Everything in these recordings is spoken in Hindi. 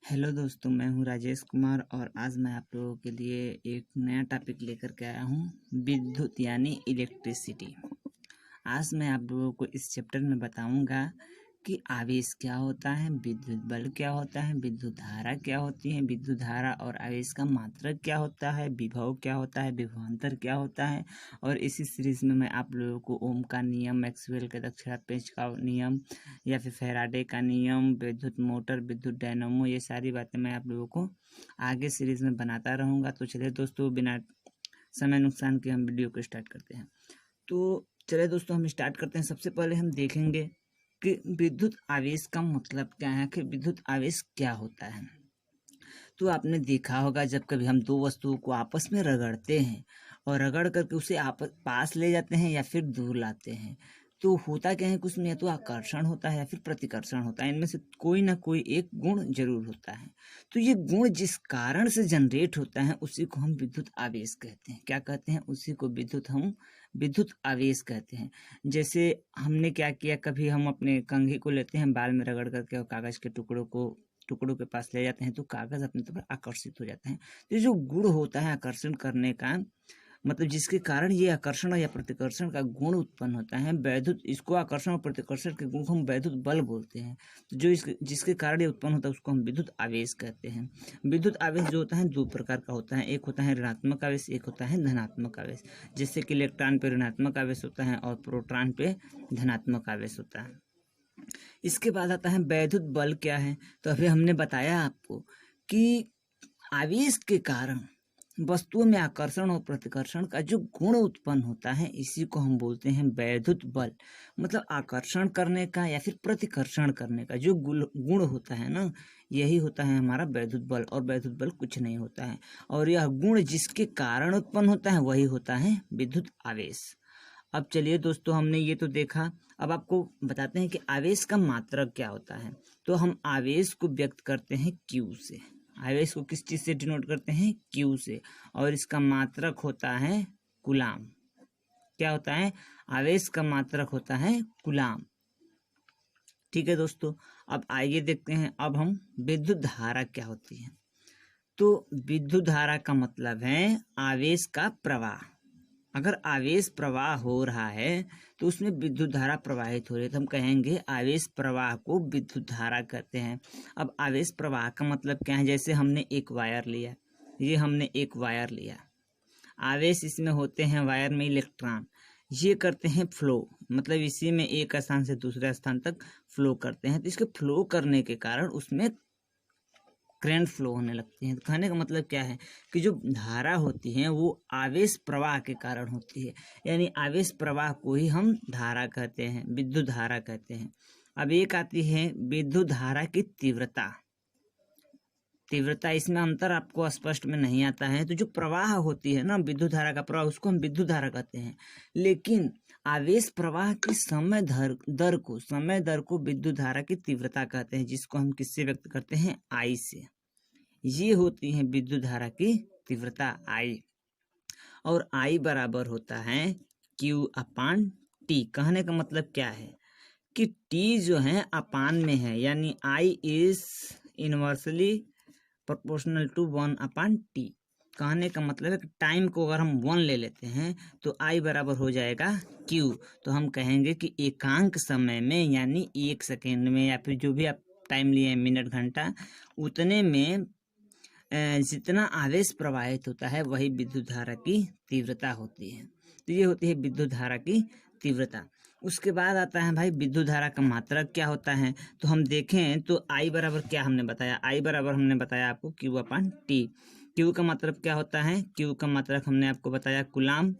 हेलो दोस्तों, मैं हूं राजेश कुमार और आज मैं आप लोगों के लिए एक नया टॉपिक लेकर के आया हूं, विद्युत यानी इलेक्ट्रिसिटी। आज मैं आप लोगों को इस चैप्टर में बताऊंगा कि आवेश क्या होता है, विद्युत बल क्या होता है, विद्युत धारा क्या होती है, विद्युत धारा और आवेश का मात्रक क्या होता है, विभव क्या होता है, विभवांतर क्या होता है। और इसी सीरीज में मैं आप लोगों को ओम का नियम, मैक्सवेल के दक्षिणापेच का नियम या फिर फैराडे का नियम, विद्युत मोटर, विद्युत डायनामो, ये सारी बातें मैं आप लोगों को आगे सीरीज में बनाता रहूँगा। तो चलिए दोस्तों, बिना समय नुकसान के हम वीडियो को स्टार्ट करते हैं। तो चलिए दोस्तों, हम स्टार्ट करते हैं। सबसे पहले हम देखेंगे कि विद्युत आवेश का मतलब क्या है, कि विद्युत आवेश क्या होता है। तो आपने देखा होगा, जब कभी हम दो वस्तुओं को आपस में रगड़ते हैं और रगड़ करके उसे पास ले जाते हैं या फिर दूर लाते हैं, तो होता क्या है कि उसमें या तो आकर्षण होता है या फिर प्रतिकर्षण होता है। इनमें से कोई ना कोई एक गुण जरूर होता है। तो ये गुण जिस कारण से जनरेट होता है उसी को हम विद्युत आवेश कहते हैं। क्या कहते हैं? उसी को हम विद्युत आवेश कहते हैं। जैसे हमने क्या किया, कभी हम अपने कंघी को लेते हैं, बाल में रगड़ करके और कागज के टुकड़ों के पास ले जाते हैं, तो कागज अपनी तरफ आकर्षित हो जाता है। तो ये जो गुण होता है आकर्षण करने का, मतलब जिसके कारण ये आकर्षण या प्रतिकर्षण का गुण उत्पन्न होता है, वैद्युत, इसको आकर्षण और प्रतिकर्षण के गुण को हम वैद्युत बल बोलते हैं। तो जो जिसके कारण ये उत्पन्न होता है उसको हम विद्युत आवेश कहते हैं। विद्युत आवेश जो होता है दो प्रकार का होता है, एक होता है ऋणात्मक आवेश, एक होता है धनात्मक आवेश। जैसे कि इलेक्ट्रॉन पे ऋणात्मक आवेश होता है और प्रोटॉन पे धनात्मक आवेश होता है। इसके बाद आता है वैद्युत बल क्या है। तो अभी हमने बताया आपको कि आवेश के कारण वस्तुओं में आकर्षण और प्रतिकर्षण का जो गुण उत्पन्न होता है, इसी को हम बोलते हैं वैद्युत बल। मतलब आकर्षण करने का या फिर प्रतिकर्षण करने का जो गुण होता है ना, यही होता है हमारा वैद्युत बल। और वैद्युत बल कुछ नहीं होता है, और यह गुण जिसके कारण उत्पन्न होता है वही होता है विद्युत आवेश। अब चलिए दोस्तों, हमने ये तो देखा। अब आपको बताते हैं कि आवेश का मात्रक क्या होता है। तो हम आवेश को व्यक्त करते हैं Q से। आवेश को किस चीज से डिनोट करते हैं? Q से। और इसका मात्रक होता है कूलाम। क्या होता है? आवेश का मात्रक होता है कूलाम। ठीक है दोस्तों, अब आइए देखते हैं अब हम विद्युत धारा क्या होती है। तो विद्युत धारा का मतलब है आवेश का प्रवाह। अगर आवेश प्रवाह हो रहा है तो उसमें विद्युत धारा प्रवाहित हो रही है, तो हम कहेंगे आवेश प्रवाह को विद्युत धारा कहते हैं। अब आवेश प्रवाह का मतलब क्या है? जैसे हमने एक वायर लिया, ये हमने एक वायर लिया, आवेश इसमें होते हैं वायर में इलेक्ट्रॉन, ये करते हैं फ्लो, मतलब इसी में एक स्थान से दूसरे स्थान तक फ्लो करते हैं। तो इसके फ्लो करने के कारण उसमें करंट फ्लो होने लगती है। तो कहने का मतलब क्या है कि जो धारा होती है वो आवेश प्रवाह के कारण होती है, यानी आवेश प्रवाह को ही हम धारा कहते हैं, विद्युत धारा कहते हैं। अब एक आती है विद्युत धारा की तीव्रता। इसमें अंतर आपको स्पष्ट में नहीं आता है। तो जो प्रवाह होती है ना, विद्युत धारा का प्रवाह, उसको हम विद्युत धारा कहते हैं। लेकिन आवेश प्रवाह की समय दर को विद्युत धारा की तीव्रता कहते हैं, जिसको हम किससे व्यक्त करते हैं? I से। ये होती है विद्युत धारा की तीव्रता I। और I बराबर होता है Q/T। कहने का मतलब क्या है कि T जो है अपान में है, यानी I is inversely proportional to 1/T। कहने का मतलब है कि टाइम को अगर हम 1 ले लेते हैं तो I बराबर हो जाएगा Q। तो हम कहेंगे कि एकांक समय में, यानी 1 सेकेंड में, या फिर जो भी आप टाइम लिए मिनट घंटा, उतने में जितना आवेश प्रवाहित होता है वही विद्युत धारा की तीव्रता होती है। तो ये होती है विद्युत धारा की तीव्रता। उसके बाद आता है भाई विद्युत धारा का मात्रक क्या होता है। तो हम देखें तो I बराबर क्या हमने बताया? I बराबर हमने बताया आपको Q/T। Q का मतलब क्या होता है? Q का मात्रक हमने आपको बताया कूलाम,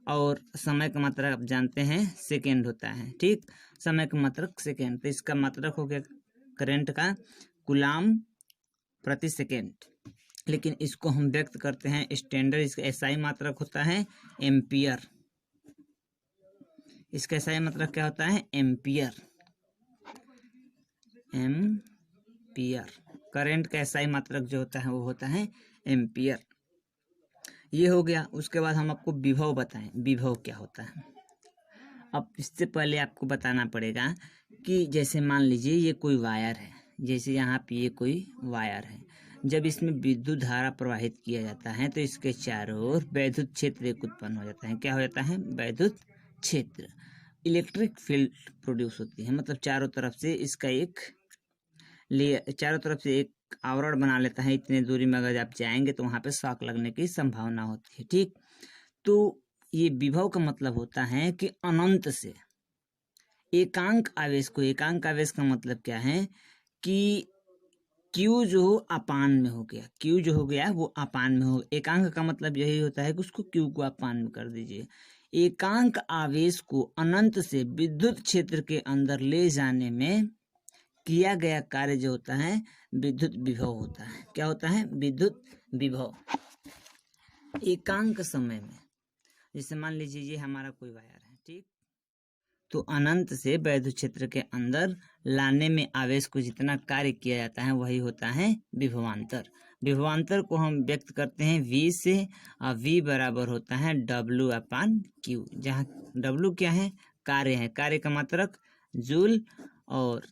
और समय का मात्रक आप जानते हैं सेकेंड होता है। ठीक, समय का मात्रक सेकेंड। तो इसका मात्रक हो गया करंट का कूलाम प्रति सेकेंड। लेकिन इसको हम व्यक्त करते हैं स्टैंडर्ड, इसका SI मात्रक होता है एम्पियर। इसका SI मात्रक क्या होता है? एम्पियर। करंट का SI मात्रक जो होता है वो होता है एम्पियर। ये हो गया। उसके बाद हम आपको विभव बताएं, विभव क्या होता है। अब इससे पहले आपको बताना पड़ेगा कि जैसे मान लीजिए ये कोई वायर है, जैसे यहाँ पे ये कोई वायर है, जब इसमें विद्युत धारा प्रवाहित किया जाता है तो इसके चारों ओर वैद्युत क्षेत्र एक उत्पन्न हो जाता है। क्या हो जाता है? वैद्युत क्षेत्र। इलेक्ट्रिक फील्ड प्रोड्यूस होती है, मतलब चारों तरफ से इसका एक चारों तरफ से एक आवरण बना लेता है। इतने दूरी में अगर आप जाएंगे तो वहां पे शॉक लगने की संभावना होती है। ठीक, तो ये विभव का मतलब होता है कि अनंत से एकांक आवेश को, एकांक आवेश का मतलब क्या है कि Q जो अपान में हो गया, Q जो हो गया वो अपान में हो। एकांक का मतलब यही होता है कि उसको Q को अपान में कर दीजिए। एकांक आवेश को अनंत से विद्युत क्षेत्र के अंदर ले जाने में किया गया कार्य जो होता है विद्युत विभव होता है। क्या होता है? विद्युत विभव। एकांक समय में, जैसे मान लीजिए ये हमारा कोई वायर है, ठीक, तो अनंत से वैद्युत क्षेत्र के अंदर लाने में आवेश को जितना कार्य किया जाता है वही होता है विभवांतर। विभवांतर को हम व्यक्त करते हैं V से, और V बराबर होता है W/Q, जहाँ W क्या है? कार्य है, कार्य का मात्रक जूल और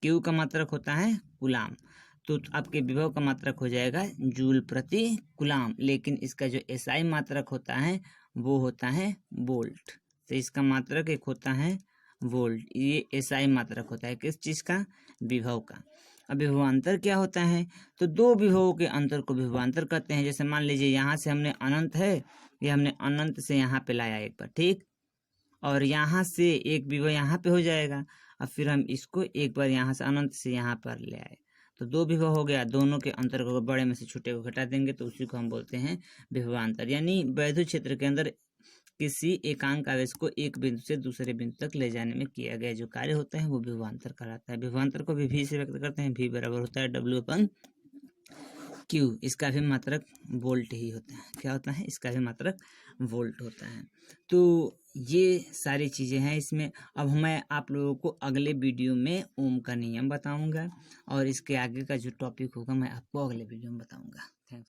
Q का मात्रक होता है कूलाम। तो आपके विभव का मात्रक हो जाएगा जूल प्रति कूलाम, लेकिन इसका जो SI मात्रक होता है वो होता है वोल्ट। तो इसका मात्रक एक होता है वोल्ट, ये SI मात्रक होता है किस चीज का? विभव का। अब विभवांतर क्या होता है? तो दो विभवों के अंतर को विभवांतर कहते हैं। जैसे मान लीजिए यहाँ से हमने अनंत है, ये हमने अनंत से यहाँ पे लाया एक बार, ठीक, और यहाँ से एक विभव यहाँ पे हो जाएगा, और फिर हम इसको एक बार यहाँ से अनंत से यहाँ पर ले आए, तो दो विभव हो गया। दोनों के अंतर को, बड़े में से छोटे को घटा देंगे तो उसी को हम बोलते हैं विभवांतर। यानी वैद्युत क्षेत्र के अंदर किसी एकांक आवेश को एक बिंदु से दूसरे बिंदु तक ले जाने में किया गया जो कार्य होता है वो विभवांतर कहलाता है। विभवांतर को भी V से व्यक्त करते हैं। V बराबर होता है W/Q। इसका भी मात्रक वोल्ट ही होता है। क्या होता है? इसका भी मात्रक वोल्ट होता है। तो ये सारी चीजें हैं इसमें। अब मैं आप लोगों को अगले वीडियो में ओम का नियम बताऊंगा, और इसके आगे का जो टॉपिक होगा मैं आपको अगले वीडियो में बताऊंगा। थैंक्स।